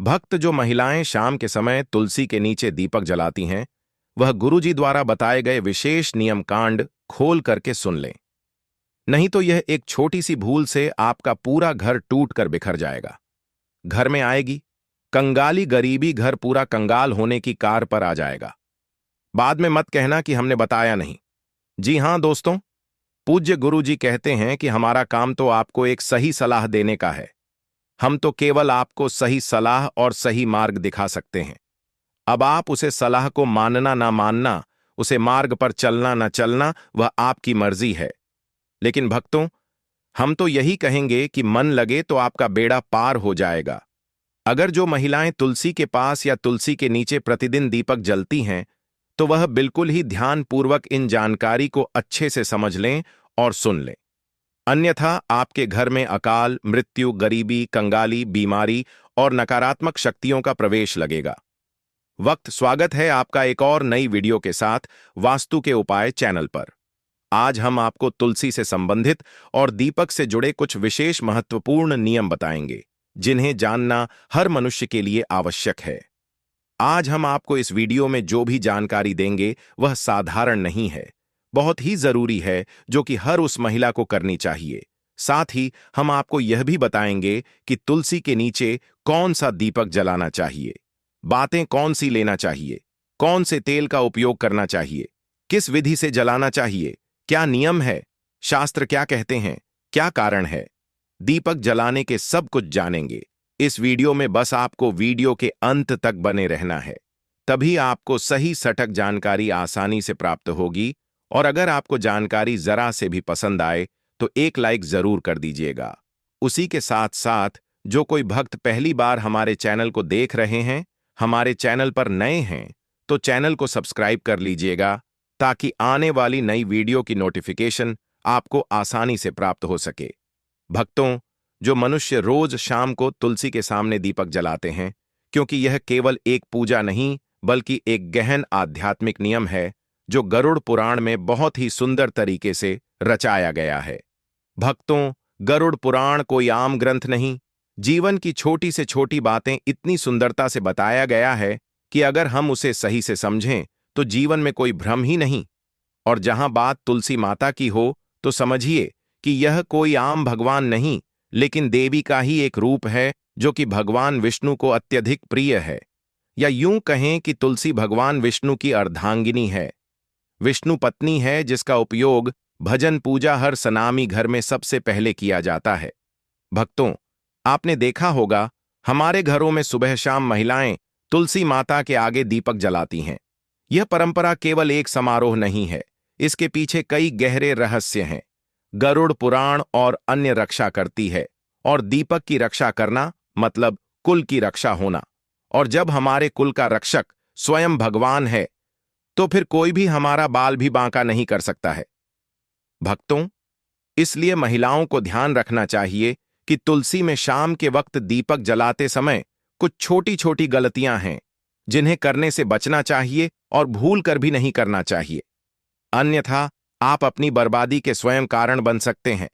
भक्त जो महिलाएं शाम के समय तुलसी के नीचे दीपक जलाती हैं, वह गुरुजी द्वारा बताए गए विशेष नियम कांड खोल करके सुन लें। नहीं तो यह एक छोटी सी भूल से आपका पूरा घर टूट कर बिखर जाएगा। घर में आएगी कंगाली गरीबी, घर पूरा कंगाल होने की कार पर आ जाएगा। बाद में मत कहना कि हमने बताया नहीं। जी हां दोस्तों, पूज्य गुरुजी कहते हैं कि हमारा काम तो आपको एक सही सलाह देने का है। हम तो केवल आपको सही सलाह और सही मार्ग दिखा सकते हैं। अब आप उसे सलाह को मानना ना मानना, उसे मार्ग पर चलना ना चलना, वह आपकी मर्जी है। लेकिन भक्तों, हम तो यही कहेंगे कि मन लगे तो आपका बेड़ा पार हो जाएगा। अगर जो महिलाएं तुलसी के पास या तुलसी के नीचे प्रतिदिन दीपक जलती हैं, तो वह बिल्कुल ही ध्यानपूर्वक इन जानकारी को अच्छे से समझ लें और सुन लें। अन्यथा आपके घर में अकाल, मृत्यु, गरीबी, कंगाली, बीमारी और नकारात्मक शक्तियों का प्रवेश लगेगा। स्वागत है आपका एक और नई वीडियो के साथ वास्तु के उपाय चैनल पर। आज हम आपको तुलसी से संबंधित और दीपक से जुड़े कुछ विशेष महत्वपूर्ण नियम बताएंगे, जिन्हें जानना हर मनुष्य के लिए आवश्यक है। आज हम आपको इस वीडियो में जो भी जानकारी देंगे वह साधारण नहीं है, बहुत ही जरूरी है, जो कि हर उस महिला को करनी चाहिए। साथ ही हम आपको यह भी बताएंगे कि तुलसी के नीचे कौन सा दीपक जलाना चाहिए, बातें कौन सी लेना चाहिए, कौन से तेल का उपयोग करना चाहिए, किस विधि से जलाना चाहिए, क्या नियम है, शास्त्र क्या कहते हैं, क्या कारण है। दीपक जलाने के सब कुछ जानेंगे इस वीडियो में। बस आपको वीडियो के अंत तक बने रहना है, तभी आपको सही सटीक जानकारी आसानी से प्राप्त होगी। और अगर आपको जानकारी जरा से भी पसंद आए तो एक लाइक जरूर कर दीजिएगा। उसी के साथ साथ जो कोई भक्त पहली बार हमारे चैनल को देख रहे हैं, हमारे चैनल पर नए हैं, तो चैनल को सब्सक्राइब कर लीजिएगा, ताकि आने वाली नई वीडियो की नोटिफिकेशन आपको आसानी से प्राप्त हो सके। भक्तों, जो मनुष्य रोज शाम को तुलसी के सामने दीपक जलाते हैं, क्योंकि यह केवल एक पूजा नहीं बल्कि एक गहन आध्यात्मिक नियम है, जो गरुड़ पुराण में बहुत ही सुंदर तरीके से रचाया गया है। भक्तों, गरुड़ पुराण कोई आम ग्रंथ नहीं, जीवन की छोटी से छोटी बातें इतनी सुंदरता से बताया गया है कि अगर हम उसे सही से समझें तो जीवन में कोई भ्रम ही नहीं। और जहां बात तुलसी माता की हो तो समझिए कि यह कोई आम भगवान नहीं, लेकिन देवी का ही एक रूप है, जो कि भगवान विष्णु को अत्यधिक प्रिय है। या यूं कहें कि तुलसी भगवान विष्णु की अर्धांगिनी है, विष्णु पत्नी है, जिसका उपयोग भजन पूजा हर सनामी घर में सबसे पहले किया जाता है। भक्तों, आपने देखा होगा हमारे घरों में सुबह शाम महिलाएं तुलसी माता के आगे दीपक जलाती हैं। यह परंपरा केवल एक समारोह नहीं है, इसके पीछे कई गहरे रहस्य हैं। गरुड़ पुराण और अन्य रक्षा करती है, और दीपक की रक्षा करना मतलब कुल की रक्षा होना। और जब हमारे कुल का रक्षक स्वयं भगवान है, तो फिर कोई भी हमारा बाल भी बांका नहीं कर सकता है। भक्तों, इसलिए महिलाओं को ध्यान रखना चाहिए कि तुलसी में शाम के वक्त दीपक जलाते समय कुछ छोटी छोटी गलतियां हैं, जिन्हें करने से बचना चाहिए और भूल कर भी नहीं करना चाहिए। अन्यथा आप अपनी बर्बादी के स्वयं कारण बन सकते हैं।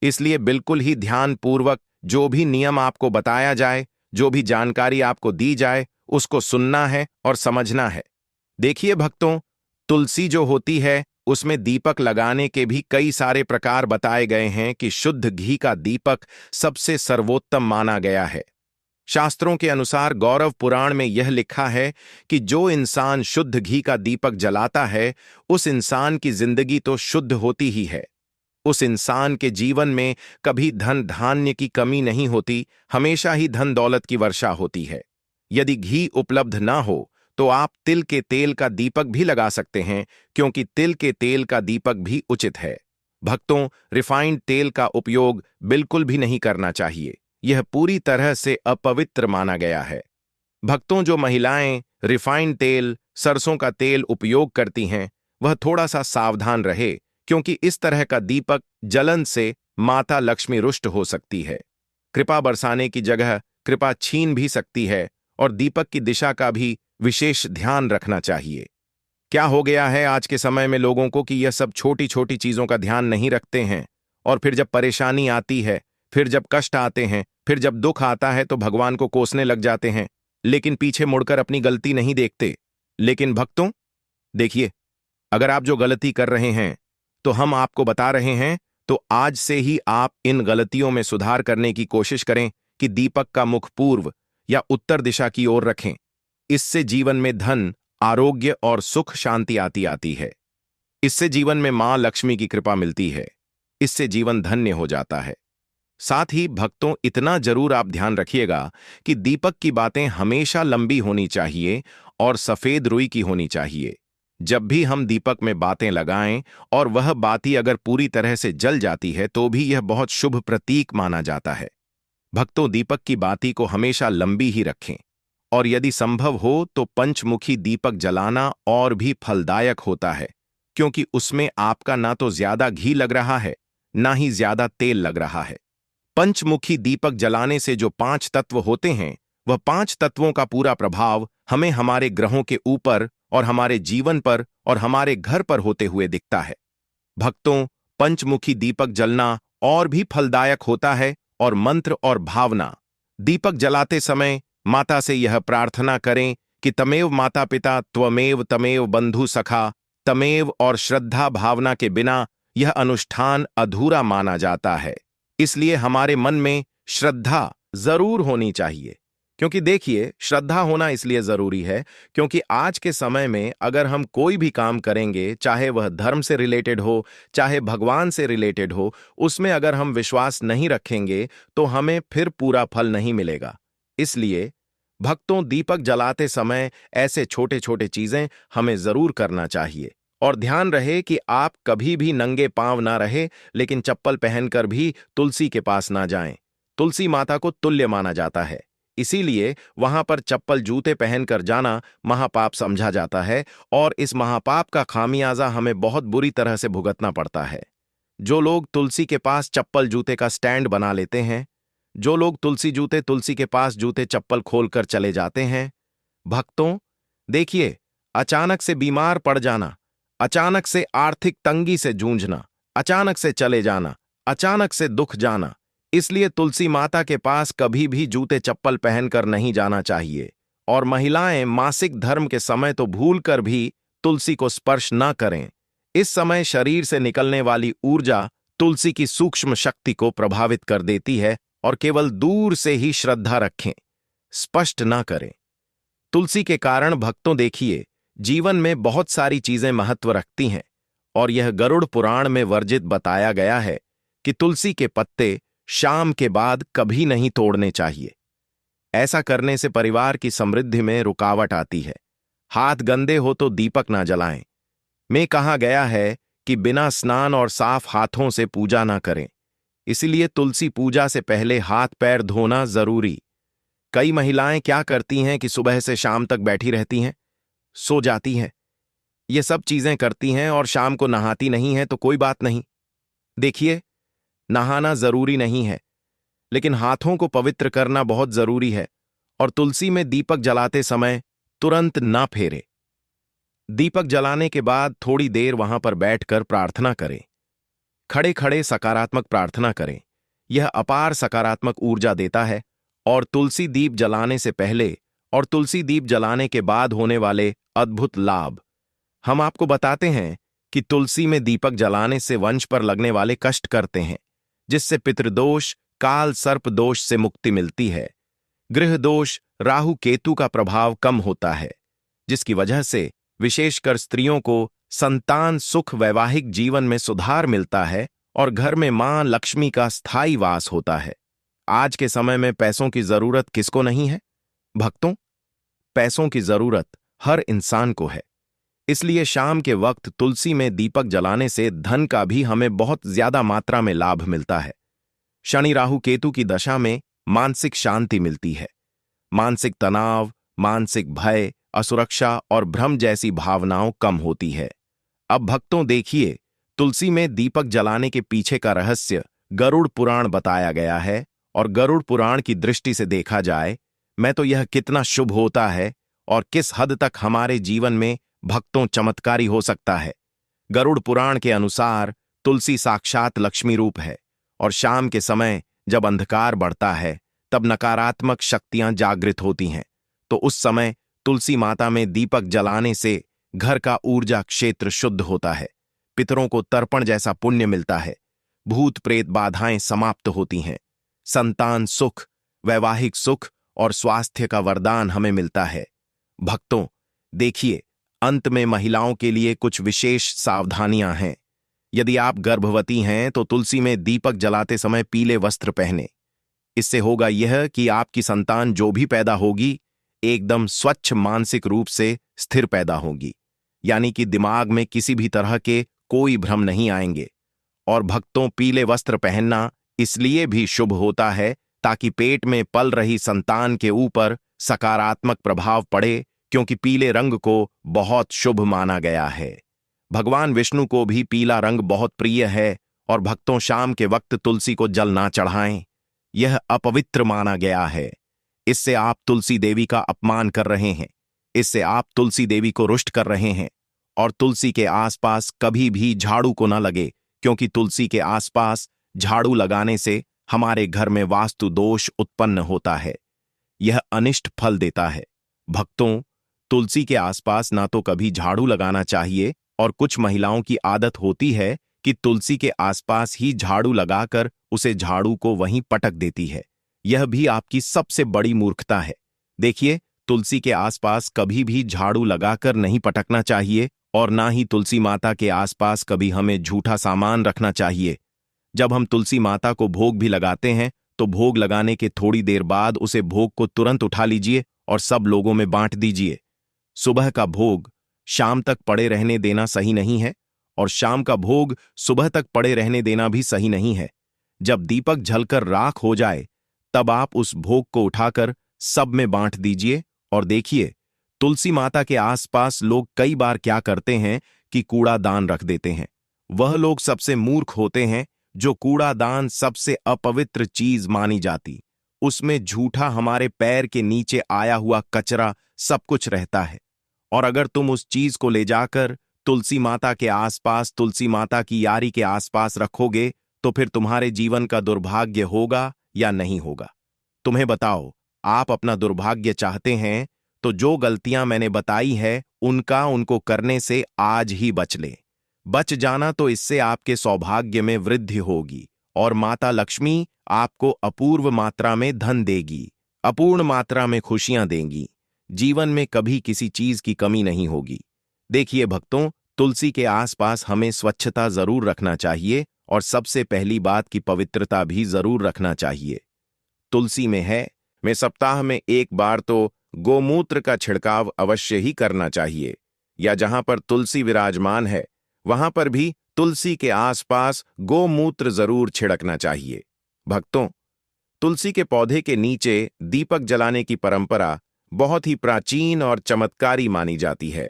इसलिए बिल्कुल ही ध्यानपूर्वक जो भी नियम आपको बताया जाए, जो भी जानकारी आपको दी जाए, उसको सुनना है और समझना है। देखिए भक्तों, तुलसी जो होती है उसमें दीपक लगाने के भी कई सारे प्रकार बताए गए हैं कि शुद्ध घी का दीपक सबसे सर्वोत्तम माना गया है। शास्त्रों के अनुसार गौरव पुराण में यह लिखा है कि जो इंसान शुद्ध घी का दीपक जलाता है, उस इंसान की जिंदगी तो शुद्ध होती ही है। उस इंसान के जीवन में कभी धन धान्य की कमी नहीं होती, हमेशा ही धन दौलत की वर्षा होती है। यदि घी उपलब्ध ना हो तो आप तिल के तेल का दीपक भी लगा सकते हैं, क्योंकि तिल के तेल का दीपक भी उचित है। भक्तों, रिफाइंड तेल का उपयोग बिल्कुल भी नहीं करना चाहिए, यह पूरी तरह से अपवित्र माना गया है। भक्तों, जो महिलाएं रिफाइंड तेल, सरसों का तेल उपयोग करती हैं, वह थोड़ा सा सावधान रहे, क्योंकि इस तरह का दीपक जलन से माता लक्ष्मी रुष्ट हो सकती है, कृपा बरसाने की जगह कृपा छीन भी सकती है, और दीपक की दिशा का भी विशेष ध्यान रखना चाहिए। क्या हो गया है आज के समय में लोगों को कि यह सब छोटी छोटी चीजों का ध्यान नहीं रखते हैं, और फिर जब परेशानी आती है, फिर जब कष्ट आते हैं, फिर जब दुख आता है तो भगवान को कोसने लग जाते हैं। लेकिन पीछे मुड़कर अपनी गलती नहीं देखते। लेकिन भक्तों, देखिए, अगर आप जो गलती कर रहे हैं तो हम आपको बता रहे हैं, तो आज से ही आप इन गलतियों में सुधार करने की कोशिश करें कि दीपक का मुख पूर्व या उत्तर दिशा की ओर रखें। इससे जीवन में धन, आरोग्य और सुख शांति आती है। इससे जीवन में मां लक्ष्मी की कृपा मिलती है। इससे जीवन धन्य हो जाता है। साथ ही भक्तों, इतना जरूर आप ध्यान रखिएगा कि दीपक की बातें हमेशा लंबी होनी चाहिए और सफेद रुई की होनी चाहिए। जब भी हम दीपक में बातें लगाएं और वह बाती अगर पूरी तरह से जल जाती है तो भी यह बहुत शुभ प्रतीक माना जाता है। भक्तों, दीपक की बाती को हमेशा लंबी ही रखें और यदि संभव हो तो पंचमुखी दीपक जलाना और भी फलदायक होता है, क्योंकि उसमें आपका ना तो ज्यादा घी लग रहा है, ना ही ज्यादा तेल लग रहा है। पंचमुखी दीपक जलाने से जो 5 तत्व होते हैं, वह 5 तत्वों का पूरा प्रभाव हमें हमारे ग्रहों के ऊपर और हमारे जीवन पर और हमारे घर पर होते हुए दिखता है। भक्तों, पंचमुखी दीपक जलना और भी फलदायक होता है और मंत्र और भावना। दीपक जलाते समय माता से यह प्रार्थना करें कि तमेव माता पिता त्वमेव तमेव बंधु सखा तमेव, और श्रद्धा भावना के बिना यह अनुष्ठान अधूरा माना जाता है। इसलिए हमारे मन में श्रद्धा जरूर होनी चाहिए, क्योंकि देखिए, श्रद्धा होना इसलिए जरूरी है क्योंकि आज के समय में अगर हम कोई भी काम करेंगे, चाहे वह धर्म से रिलेटेड हो, चाहे भगवान से रिलेटेड हो, उसमें अगर हम विश्वास नहीं रखेंगे तो हमें फिर पूरा फल नहीं मिलेगा। इसलिए भक्तों, दीपक जलाते समय ऐसे छोटे छोटे चीजें हमें जरूर करना चाहिए। और ध्यान रहे कि आप कभी भी नंगे पांव ना रहे, लेकिन चप्पल पहनकर भी तुलसी के पास ना जाएं। तुलसी माता को तुल्य माना जाता है, इसीलिए वहां पर चप्पल जूते पहनकर जाना महापाप समझा जाता है और इस महापाप का खामियाजा हमें बहुत बुरी तरह से भुगतना पड़ता है। जो लोग तुलसी के पास चप्पल जूते का स्टैंड बना लेते हैं, जो लोग तुलसी के पास जूते चप्पल खोलकर चले जाते हैं, भक्तों देखिए, अचानक से बीमार पड़ जाना, अचानक से आर्थिक तंगी से जूझना, अचानक से चले जाना, अचानक से दुख जाना। इसलिए तुलसी माता के पास कभी भी जूते चप्पल पहनकर नहीं जाना चाहिए। और महिलाएं मासिक धर्म के समय तो भूलकर भी तुलसी को स्पर्श न करें। इस समय शरीर से निकलने वाली ऊर्जा तुलसी की सूक्ष्म शक्ति को प्रभावित कर देती है और केवल दूर से ही श्रद्धा रखें, स्पष्ट ना करें। तुलसी के कारण भक्तों देखिए, जीवन में बहुत सारी चीजें महत्व रखती हैं और यह गरुड़ पुराण में वर्जित बताया गया है कि तुलसी के पत्ते शाम के बाद कभी नहीं तोड़ने चाहिए। ऐसा करने से परिवार की समृद्धि में रुकावट आती है। हाथ गंदे हो तो दीपक ना जलाएं। में कहा गया है कि बिना स्नान और साफ हाथों से पूजा ना करें। इसलिए तुलसी पूजा से पहले हाथ पैर धोना जरूरी। कई महिलाएं क्या करती हैं कि सुबह से शाम तक बैठी रहती हैं, सो जाती हैं, ये सब चीजें करती हैं और शाम को नहाती नहीं हैं, तो कोई बात नहीं। देखिए, नहाना जरूरी नहीं है, लेकिन हाथों को पवित्र करना बहुत जरूरी है। और तुलसी में दीपक जलाते समय तुरंत ना फेरे। दीपक जलाने के बाद थोड़ी देर वहां पर बैठकर प्रार्थना करें। खड़े खड़े सकारात्मक प्रार्थना करें। यह अपार सकारात्मक ऊर्जा देता है। और तुलसी दीप जलाने से पहले और तुलसी दीप जलाने के बाद होने वाले अद्भुत लाभ हम आपको बताते हैं कि तुलसी में दीपक जलाने से वंश पर लगने वाले कष्ट करते हैं, जिससे पितृदोष, काल सर्प दोष से मुक्ति मिलती है। गृह दोष, राहु केतु का प्रभाव कम होता है, जिसकी वजह से विशेषकर स्त्रियों को संतान सुख, वैवाहिक जीवन में सुधार मिलता है और घर में मां लक्ष्मी का स्थायी वास होता है। आज के समय में पैसों की जरूरत किसको नहीं है? भक्तों, पैसों की जरूरत हर इंसान को है। इसलिए शाम के वक्त तुलसी में दीपक जलाने से धन का भी हमें बहुत ज्यादा मात्रा में लाभ मिलता है। शनि राहु केतु की दशा में मानसिक शांति मिलती है। मानसिक तनाव, मानसिक भय, असुरक्षा और भ्रम जैसी भावनाओं कम होती है। अब भक्तों देखिए, तुलसी में दीपक जलाने के पीछे का रहस्य गरुड़ पुराण बताया गया है। और गरुड़ पुराण की दृष्टि से देखा जाए मैं तो यह कितना शुभ होता है और किस हद तक हमारे जीवन में भक्तों चमत्कारी हो सकता है। गरुड़ पुराण के अनुसार तुलसी साक्षात लक्ष्मी रूप है और शाम के समय जब अंधकार बढ़ता है तब नकारात्मक शक्तियां जागृत होती हैं। तो उस समय तुलसी माता में दीपक जलाने से घर का ऊर्जा क्षेत्र शुद्ध होता है, पितरों को तर्पण जैसा पुण्य मिलता है, भूत प्रेत बाधाएं समाप्त होती हैं, संतान सुख, वैवाहिक सुख और स्वास्थ्य का वरदान हमें मिलता है। भक्तों, देखिए, अंत में महिलाओं के लिए कुछ विशेष सावधानियां हैं। यदि आप गर्भवती हैं तो तुलसी में दीपक जलाते समय पीले वस्त्र पहने। इससे होगा यह कि आपकी संतान जो भी पैदा होगी एकदम स्वच्छ मानसिक रूप से स्थिर पैदा होगी, यानी कि दिमाग में किसी भी तरह के कोई भ्रम नहीं आएंगे। और भक्तों, पीले वस्त्र पहनना इसलिए भी शुभ होता है ताकि पेट में पल रही संतान के ऊपर सकारात्मक प्रभाव पड़े, क्योंकि पीले रंग को बहुत शुभ माना गया है। भगवान विष्णु को भी पीला रंग बहुत प्रिय है और भक्तों, शाम के वक्त तुलसी को जल ना चढ़ाएं, यह अपवित्र माना गया है। इससे आप तुलसी देवी का अपमान कर रहे हैं, इससे आप तुलसी देवी को रुष्ट कर रहे हैं। और तुलसी के आसपास कभी भी झाड़ू को ना लगे, क्योंकि तुलसी के आसपास झाड़ू लगाने से हमारे घर में वास्तु दोष उत्पन्न होता है, यह अनिष्ट फल देता है। भक्तों, तुलसी के आसपास ना तो कभी झाड़ू लगाना चाहिए, और कुछ महिलाओं की आदत होती है कि तुलसी के आसपास ही झाड़ू लगाकर उसे झाड़ू को वहीं पटक देती है। यह भी आपकी सबसे बड़ी मूर्खता है। देखिए, तुलसी के आसपास कभी भी झाड़ू लगाकर नहीं पटकना चाहिए, और ना ही तुलसी माता के आसपास कभी हमें झूठा सामान रखना चाहिए। जब हम तुलसी माता को भोग भी लगाते हैं तो भोग लगाने के थोड़ी देर बाद उसे भोग को तुरंत उठा लीजिए और सब लोगों में बांट दीजिए। सुबह का भोग शाम तक पड़े रहने देना सही नहीं है, और शाम का भोग सुबह तक पड़े रहने देना भी सही नहीं है। जब दीपक जलकर राख हो जाए तब आप उस भोग को उठाकर सब में बांट दीजिए। और देखिए, तुलसी माता के आसपास लोग कई बार क्या करते हैं कि कूड़ादान रख देते हैं। वह लोग सबसे मूर्ख होते हैं जो कूड़ादान सबसे अपवित्र चीज मानी जाती। उसमें झूठा हमारे पैर के नीचे आया हुआ कचरा सब कुछ रहता है, और अगर तुम उस चीज को ले जाकर तुलसी माता के आसपास, तुलसी माता की यारी के आसपास रखोगे तो फिर तुम्हारे जीवन का दुर्भाग्य होगा या नहीं होगा? तुम्हें बताओ, आप अपना दुर्भाग्य चाहते हैं तो जो गलतियां मैंने बताई है उनको करने से आज ही बच ले। बच जाना तो इससे आपके सौभाग्य में वृद्धि होगी, और माता लक्ष्मी आपको अपूर्व मात्रा में धन देगी, अपूर्ण मात्रा में खुशियां देंगी। जीवन में कभी किसी चीज की कमी नहीं होगी। देखिए भक्तों, तुलसी के आसपास हमें स्वच्छता जरूर रखना चाहिए, और सबसे पहली बात की पवित्रता भी जरूर रखना चाहिए। तुलसी में सप्ताह में एक बार तो गोमूत्र का छिड़काव अवश्य ही करना चाहिए, या जहां पर तुलसी विराजमान है वहां पर भी तुलसी के आसपास गोमूत्र जरूर छिड़कना चाहिए। भक्तों, तुलसी के पौधे के नीचे दीपक जलाने की परंपरा बहुत ही प्राचीन और चमत्कारी मानी जाती है।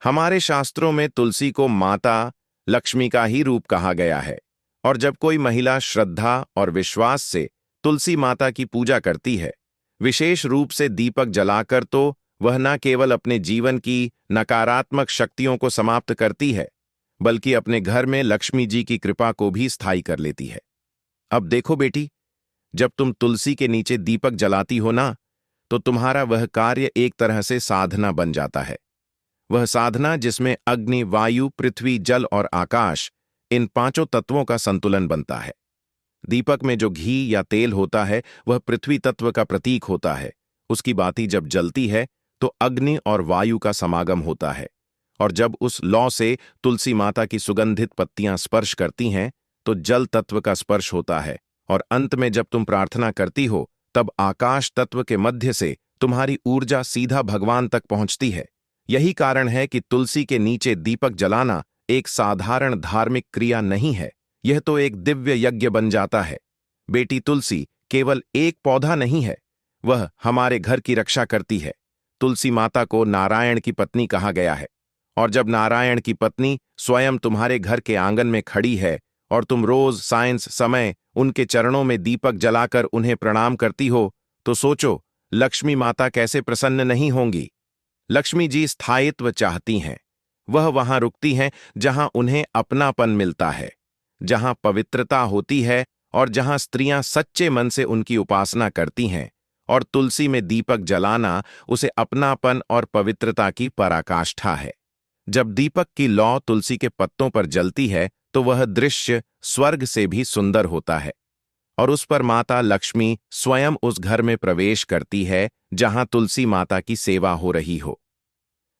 हमारे शास्त्रों में तुलसी को माता लक्ष्मी का ही रूप कहा गया है, और जब कोई महिला श्रद्धा और विश्वास से तुलसी माता की पूजा करती है, विशेष रूप से दीपक जलाकर, तो वह न केवल अपने जीवन की नकारात्मक शक्तियों को समाप्त करती है, बल्कि अपने घर में लक्ष्मी जी की कृपा को भी स्थायी कर लेती है। अब देखो बेटी, जब तुम तुलसी के नीचे दीपक जलाती हो ना, तो तुम्हारा वह कार्य एक तरह से साधना बन जाता है। वह साधना जिसमें अग्नि, वायु, पृथ्वी, जल और आकाश, इन पांचों तत्वों का संतुलन बनता है। दीपक में जो घी या तेल होता है वह पृथ्वी तत्व का प्रतीक होता है। उसकी बाती जब जलती है तो अग्नि और वायु का समागम होता है, और जब उस लौ से तुलसी माता की सुगंधित पत्तियां स्पर्श करती हैं तो जल तत्व का स्पर्श होता है, और अंत में जब तुम प्रार्थना करती हो तब आकाश तत्व के मध्य से तुम्हारी ऊर्जा सीधा भगवान तक पहुंचती है। यही कारण है कि तुलसी के नीचे दीपक जलाना एक साधारण धार्मिक क्रिया नहीं है, यह तो एक दिव्य यज्ञ बन जाता है। बेटी, तुलसी केवल एक पौधा नहीं है, वह हमारे घर की रक्षा करती है। तुलसी माता को नारायण की पत्नी कहा गया है, और जब नारायण की पत्नी स्वयं तुम्हारे घर के आंगन में खड़ी है और तुम रोज सायंस समय उनके चरणों में दीपक जलाकर उन्हें प्रणाम करती हो, तो सोचो लक्ष्मी माता कैसे प्रसन्न नहीं होंगी। लक्ष्मी जी स्थायित्व चाहती हैं, वह वहां रुकती हैं जहां उन्हें अपनापन मिलता है, जहां पवित्रता होती है, और जहां स्त्रियां सच्चे मन से उनकी उपासना करती हैं, और तुलसी में दीपक जलाना उसे अपनापन और पवित्रता की पराकाष्ठा है। जब दीपक की लौ तुलसी के पत्तों पर जलती है तो वह दृश्य स्वर्ग से भी सुंदर होता है और उस पर माता लक्ष्मी स्वयं उस घर में प्रवेश करती है जहां तुलसी माता की सेवा हो रही हो।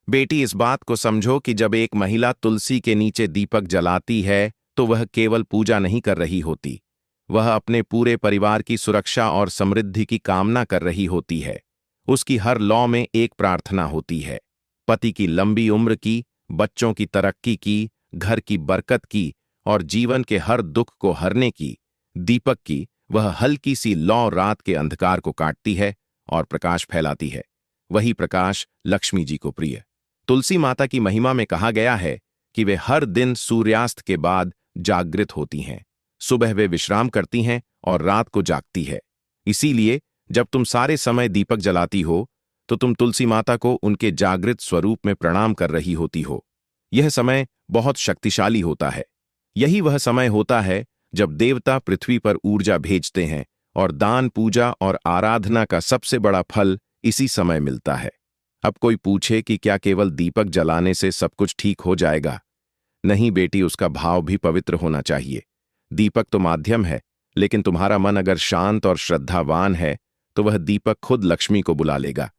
बेटी, इस बात को समझो कि जब एक महिला तुलसी के नीचे दीपक जलाती है तो वह केवल पूजा नहीं कर रही होती, वह अपने पूरे परिवार की सुरक्षा और समृद्धि की कामना कर रही होती है। उसकी हर लौ में एक प्रार्थना होती है, पति की लंबी उम्र की, बच्चों की तरक्की की, घर की बरकत की और जीवन के हर दुख को हरने की। दीपक की वह हल्की सी लौ रात के अंधकार को काटती है और प्रकाश फैलाती है। वही प्रकाश लक्ष्मी जी को प्रिय। तुलसी माता की महिमा में कहा गया है कि वे हर दिन सूर्यास्त के बाद जागृत होती हैं। सुबह वे विश्राम करती हैं और रात को जागती है। इसीलिए जब तुम सारे समय दीपक जलाती हो तो तुम तुलसी माता को उनके जागृत स्वरूप में प्रणाम कर रही होती हो। यह समय बहुत शक्तिशाली होता है। यही वह समय होता है जब देवता पृथ्वी पर ऊर्जा भेजते हैं और दान, पूजा और आराधना का सबसे बड़ा फल इसी समय मिलता है। अब कोई पूछे कि क्या केवल दीपक जलाने से सब कुछ ठीक हो जाएगा? नहीं बेटी, उसका भाव भी पवित्र होना चाहिए। दीपक तो माध्यम है, लेकिन तुम्हारा मन अगर शांत और श्रद्धावान है तो वह दीपक खुद लक्ष्मी को बुला लेगा।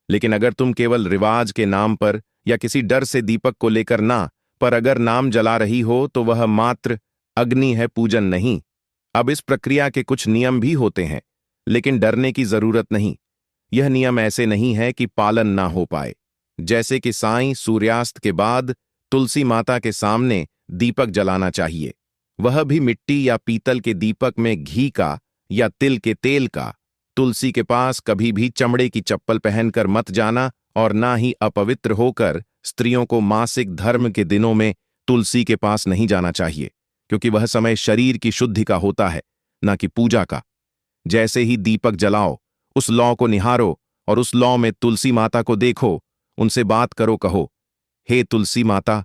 लेकिन अगर तुम केवल रिवाज के नाम पर या किसी डर से दीपक को लेकर ना, पर अगर नाम जला रही हो तो वह मात्र अग्नि है, पूजन नहीं। अब इस प्रक्रिया के कुछ नियम भी होते हैं, लेकिन डरने की जरूरत नहीं। यह नियम ऐसे नहीं है कि पालन ना हो पाए। जैसे कि साईं सूर्यास्त के बाद तुलसी माता के सामने दीपक जलाना चाहिए, वह भी मिट्टी या पीतल के दीपक में घी का या तिल के तेल का। तुलसी के पास कभी भी चमड़े की चप्पल पहनकर मत जाना और ना ही अपवित्र होकर स्त्रियों को मासिक धर्म के दिनों में तुलसी के पास नहीं जाना चाहिए, क्योंकि वह समय शरीर की शुद्धि का होता है, ना कि पूजा का। जैसे ही दीपक जलाओ, उस लौ को निहारो और उस लौ में तुलसी माता को देखो, उनसे बात करो, कहो, हे तुलसी माता,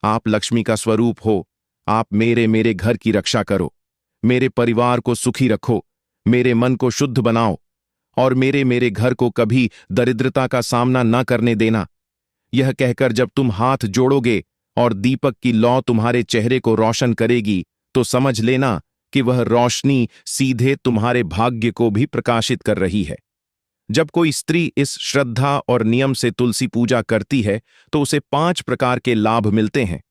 आप लक्ष्मी का स्वरूप हो, आप मेरे घर की रक्षा करो, मेरे परिवार को सुखी रखो, मेरे मन को शुद्ध बनाओ और मेरे घर को कभी दरिद्रता का सामना न करने देना। यह कहकर जब तुम हाथ जोड़ोगे और दीपक की लौ तुम्हारे चेहरे को रोशन करेगी तो समझ लेना कि वह रोशनी सीधे तुम्हारे भाग्य को भी प्रकाशित कर रही है। जब कोई स्त्री इस श्रद्धा और नियम से तुलसी पूजा करती है तो उसे 5 प्रकार के लाभ मिलते हैं।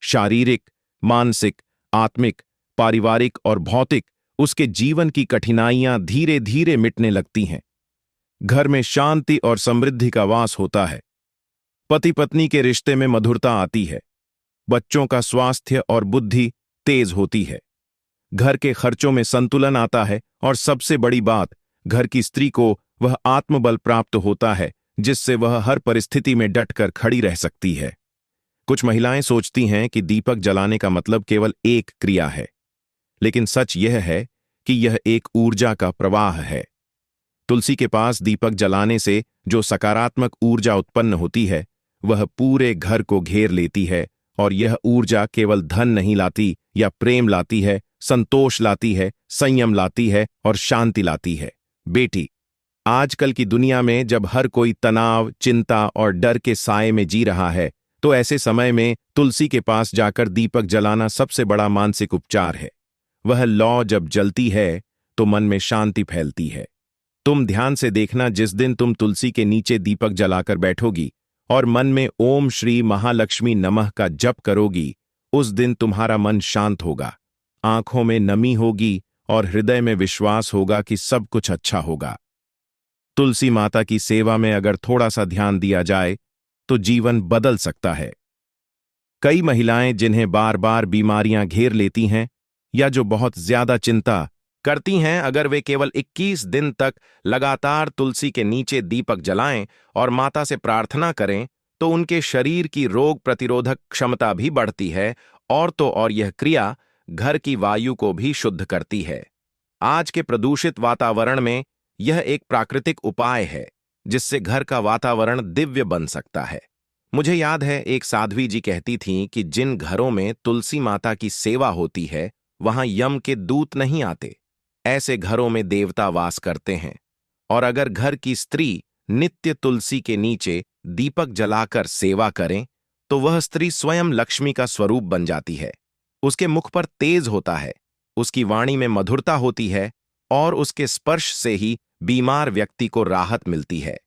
शारीरिक, मानसिक, आत्मिक, पारिवारिक और भौतिक। उसके जीवन की कठिनाइयां धीरे धीरे मिटने लगती हैं। घर में शांति और समृद्धि का वास होता है। पति पत्नी के रिश्ते में मधुरता आती है। बच्चों का स्वास्थ्य और बुद्धि तेज होती है। घर के खर्चों में संतुलन आता है और सबसे बड़ी बात, घर की स्त्री को वह आत्मबल प्राप्त होता है जिससे वह हर परिस्थिति में डटकर खड़ी रह सकती है। कुछ महिलाएं सोचती हैं कि दीपक जलाने का मतलब केवल एक क्रिया है, लेकिन सच यह है कि यह एक ऊर्जा का प्रवाह है। तुलसी के पास दीपक जलाने से जो सकारात्मक ऊर्जा उत्पन्न होती है वह पूरे घर को घेर लेती है और यह ऊर्जा केवल धन नहीं लाती या प्रेम लाती है, संतोष लाती है, संयम लाती है और शांति लाती है। बेटी, आजकल की दुनिया में जब हर कोई तनाव, चिंता और डर के साए में जी रहा है तो ऐसे समय में तुलसी के पास जाकर दीपक जलाना सबसे बड़ा मानसिक उपचार है। वह लौ जब जलती है तो मन में शांति फैलती है। तुम ध्यान से देखना, जिस दिन तुम तुलसी के नीचे दीपक जलाकर बैठोगी और मन में ओम श्री महालक्ष्मी नमः का जप करोगी, उस दिन तुम्हारा मन शांत होगा, आंखों में नमी होगी और हृदय में विश्वास होगा कि सब कुछ अच्छा होगा। तुलसी माता की सेवा में अगर थोड़ा सा ध्यान दिया जाए तो जीवन बदल सकता है। कई महिलाएं जिन्हें बार बार बीमारियां घेर लेती हैं या जो बहुत ज्यादा चिंता करती हैं, अगर वे केवल 21 दिन तक लगातार तुलसी के नीचे दीपक जलाएं और माता से प्रार्थना करें तो उनके शरीर की रोग प्रतिरोधक क्षमता भी बढ़ती है और तो और यह क्रिया घर की वायु को भी शुद्ध करती है। आज के प्रदूषित वातावरण में यह एक प्राकृतिक उपाय है जिससे घर का वातावरण दिव्य बन सकता है। मुझे याद है, एक साध्वी जी कहती थीं कि जिन घरों में तुलसी माता की सेवा होती है वहां यम के दूत नहीं आते। ऐसे घरों में देवता वास करते हैं और अगर घर की स्त्री नित्य तुलसी के नीचे दीपक जलाकर सेवा करें तो वह स्त्री स्वयं लक्ष्मी का स्वरूप बन जाती है। उसके मुख पर तेज होता है, उसकी वाणी में मधुरता होती है और उसके स्पर्श से ही बीमार व्यक्ति को राहत मिलती है।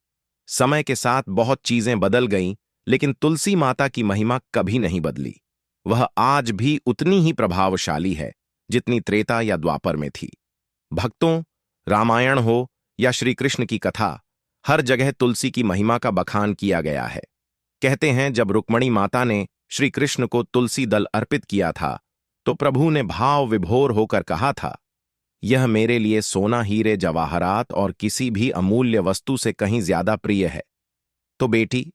समय के साथ बहुत चीजें बदल गईं, लेकिन तुलसी माता की महिमा कभी नहीं बदली। वह आज भी उतनी ही प्रभावशाली है जितनी त्रेता या द्वापर में थी। भक्तों, रामायण हो या श्री कृष्ण की कथा, हर जगह तुलसी की महिमा का बखान किया गया है। कहते हैं जब रुक्मणी माता ने श्री कृष्ण को तुलसी दल अर्पित किया था तो प्रभु ने भाव विभोर होकर कहा था, यह मेरे लिए सोना हीरे जवाहरात और किसी भी अमूल्य वस्तु से कहीं ज्यादा प्रिय है। तो बेटी,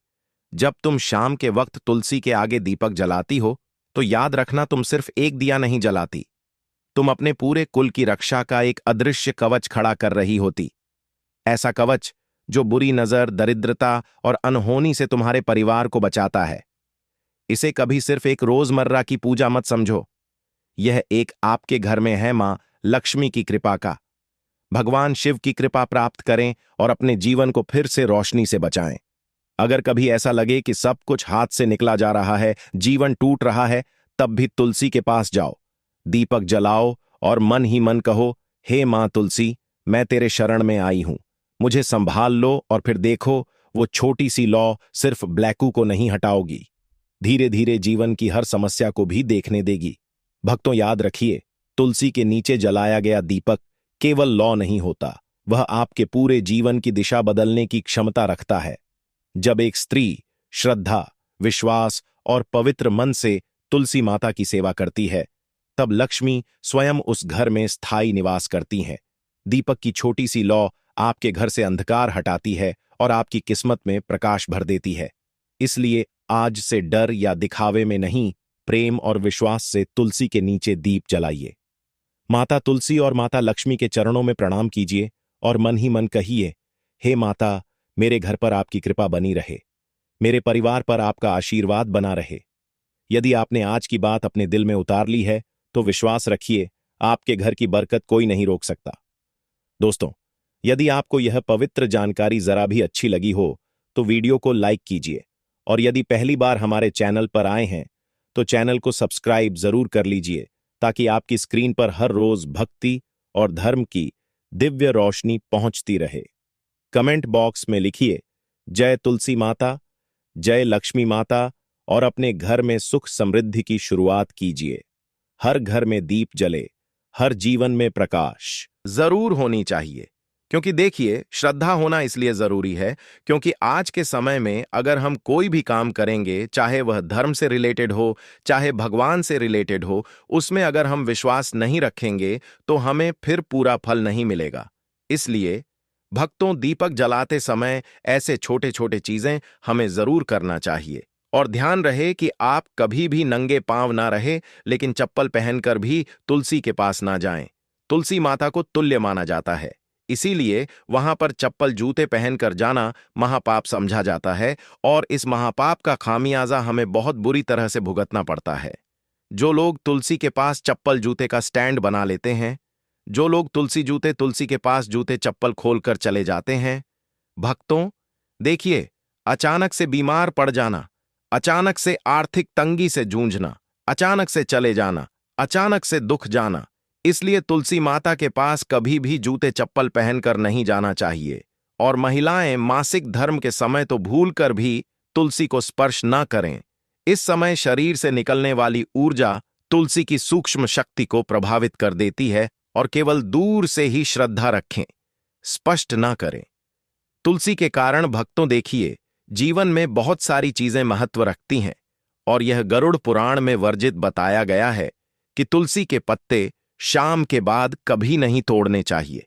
जब तुम शाम के वक्त तुलसी के आगे दीपक जलाती हो तो याद रखना तुम सिर्फ एक दिया नहीं जलाती, तुम अपने पूरे कुल की रक्षा का एक अदृश्य कवच खड़ा कर रही होती। ऐसा कवच जो बुरी नजर, दरिद्रता और अनहोनी से तुम्हारे परिवार को बचाता है। इसे कभी सिर्फ एक रोजमर्रा की पूजा मत समझो, यह एक आपके घर में है मां लक्ष्मी की कृपा का। भगवान शिव की कृपा प्राप्त करें और अपने जीवन को फिर से रोशनी से बचाएं। अगर कभी ऐसा लगे कि सब कुछ हाथ से निकला जा रहा है, जीवन टूट रहा है, तब भी तुलसी के पास जाओ, दीपक जलाओ और मन ही मन कहो, हे मां तुलसी, मैं तेरे शरण में आई हूं, मुझे संभाल लो। और फिर देखो, वो छोटी सी लौ सिर्फ ब्लैकू को नहीं हटाओगी, धीरे धीरे जीवन की हर समस्या को भी देखने देगी। भक्तों, याद रखिए, तुलसी के नीचे जलाया गया दीपक केवल लौ नहीं होता, वह आपके पूरे जीवन की दिशा बदलने की क्षमता रखता है। जब एक स्त्री श्रद्धा, विश्वास और पवित्र मन से तुलसी माता की सेवा करती है, तब लक्ष्मी स्वयं उस घर में स्थायी निवास करती हैं। दीपक की छोटी सी लौ आपके घर से अंधकार हटाती है और आपकी किस्मत में प्रकाश भर देती है। इसलिए आज से डर या दिखावे में नहीं, प्रेम और विश्वास से तुलसी के नीचे दीप जलाइए। माता तुलसी और माता लक्ष्मी के चरणों में प्रणाम कीजिए और मन ही मन कहिए, हे माता, मेरे घर पर आपकी कृपा बनी रहे, मेरे परिवार पर आपका आशीर्वाद बना रहे। यदि आपने आज की बात अपने दिल में उतार ली है तो विश्वास रखिए, आपके घर की बरकत कोई नहीं रोक सकता। दोस्तों, यदि आपको यह पवित्र जानकारी जरा भी अच्छी लगी हो तो वीडियो को लाइक कीजिए और यदि पहली बार हमारे चैनल पर आए हैं तो चैनल को सब्सक्राइब जरूर कर लीजिए, ताकि आपकी स्क्रीन पर हर रोज भक्ति और धर्म की दिव्य रोशनी पहुंचती रहे। कमेंट बॉक्स में लिखिए, जय तुलसी माता, जय लक्ष्मी माता, और अपने घर में सुख समृद्धि की शुरुआत कीजिए। हर घर में दीप जले, हर जीवन में प्रकाश जरूर होनी चाहिए। क्योंकि देखिए, श्रद्धा होना इसलिए जरूरी है क्योंकि आज के समय में अगर हम कोई भी काम करेंगे, चाहे वह धर्म से रिलेटेड हो, चाहे भगवान से रिलेटेड हो, उसमें अगर हम विश्वास नहीं रखेंगे तो हमें फिर पूरा फल नहीं मिलेगा। इसलिए भक्तों, दीपक जलाते समय ऐसे छोटे छोटे चीजें हमें जरूर करना चाहिए। और ध्यान रहे कि आप कभी भी नंगे पांव ना रहे, लेकिन चप्पल पहनकर भी तुलसी के पास ना जाएं। तुलसी माता को तुल्य माना जाता है, इसीलिए वहां पर चप्पल जूते पहनकर जाना महापाप समझा जाता है और इस महापाप का खामियाजा हमें बहुत बुरी तरह से भुगतना पड़ता है। जो लोग तुलसी के पास चप्पल जूते का स्टैंड बना लेते हैं, जो लोग तुलसी के पास जूते चप्पल खोलकर चले जाते हैं, भक्तों देखिए, अचानक से बीमार पड़ जाना, अचानक से आर्थिक तंगी से जूझना, अचानक से चले जाना, अचानक से दुख जाना। इसलिए तुलसी माता के पास कभी भी जूते चप्पल पहनकर नहीं जाना चाहिए। और महिलाएं मासिक धर्म के समय तो भूलकर भी तुलसी को स्पर्श न करें। इस समय शरीर से निकलने वाली ऊर्जा तुलसी की सूक्ष्म शक्ति को प्रभावित कर देती है और केवल दूर से ही श्रद्धा रखें, स्पष्ट ना करें। तुलसी के कारण भक्तों देखिए, जीवन में बहुत सारी चीजें महत्व रखती हैं और यह गरुड़ पुराण में वर्जित बताया गया है कि तुलसी के पत्ते शाम के बाद कभी नहीं तोड़ने चाहिए।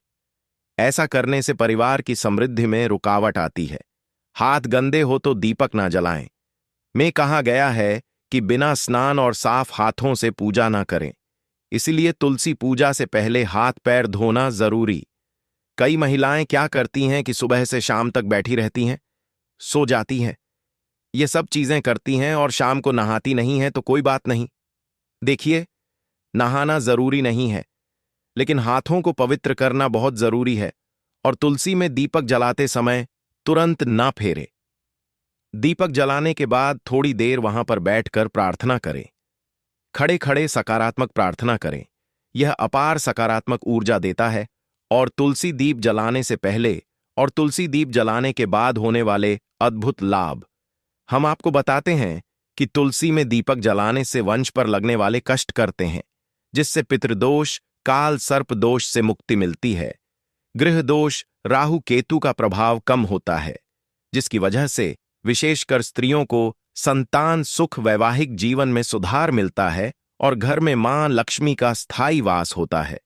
ऐसा करने से परिवार की समृद्धि में रुकावट आती है। हाथ गंदे हो तो दीपक ना जलाएं। में कहा गया है कि बिना स्नान और साफ हाथों से पूजा ना करें। इसलिए तुलसी पूजा से पहले हाथ पैर धोना जरूरी। कई महिलाएं क्या करती हैं कि सुबह से शाम तक बैठी रहती हैं, सो जाती हैं, ये सब चीजें करती हैं और शाम को नहाती नहीं हैं तो कोई बात नहीं। देखिए, नहाना जरूरी नहीं है, लेकिन हाथों को पवित्र करना बहुत जरूरी है और तुलसी में दीपक जलाते समय तुरंत ना फेरे। दीपक जलाने के बाद थोड़ी देर वहां पर बैठकर प्रार्थना करें। खड़े खड़े सकारात्मक प्रार्थना करें। यह अपार सकारात्मक ऊर्जा देता है। और तुलसी दीप जलाने से पहले और तुलसी दीप जलाने के बाद होने वाले अद्भुत लाभ हम आपको बताते हैं कि तुलसी में दीपक जलाने से वंश पर लगने वाले कष्ट करते हैं, जिससे पितृदोष, काल सर्प दोष से मुक्ति मिलती है। गृह दोष, राहु केतु का प्रभाव कम होता है, जिसकी वजह से विशेषकर स्त्रियों को संतान सुख, वैवाहिक जीवन में सुधार मिलता है और घर में मां लक्ष्मी का स्थायी वास होता है।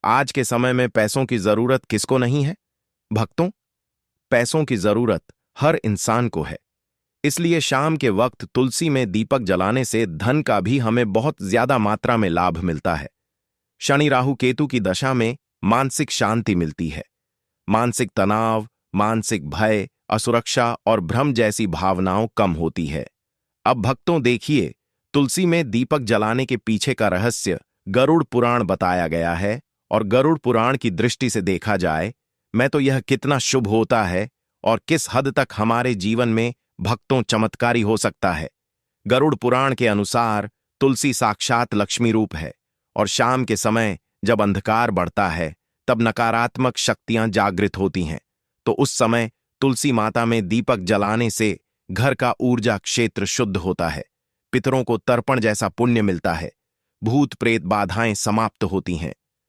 आज के समय में पैसों की जरूरत किसको नहीं है? भक्तों, पैसों की जरूरत हर इंसान को है। इसलिए शाम के वक्त तुलसी में दीपक जलाने से धन का भी हमें बहुत ज्यादा मात्रा में लाभ मिलता है। शनि राहु केतु की दशा में मानसिक शांति मिलती है। मानसिक तनाव, मानसिक भय, असुरक्षा और भ्रम जैसी भावनाओं कम होती है। अब भक्तों देखिए, तुलसी में दीपक जलाने के पीछे का रहस्य गरुड़ पुराण बताया गया है। और गरुड़ पुराण की दृष्टि से देखा जाए मैं तो यह कितना शुभ होता है और किस हद तक हमारे जीवन में भक्तों चमत्कारी हो सकता है। गरुड़ पुराण के अनुसार तुलसी साक्षात लक्ष्मी रूप है और शाम के समय जब अंधकार बढ़ता है तब नकारात्मक शक्तियां जागृत होती हैं। तो उस समय तुलसी माता में दीपक जलाने से घर का ऊर्जा क्षेत्र शुद्ध होता है। पितरों को तर्पण जैसा पुण्य मिलता है। भूत प्रेत बाधाएं समाप्त होती हैं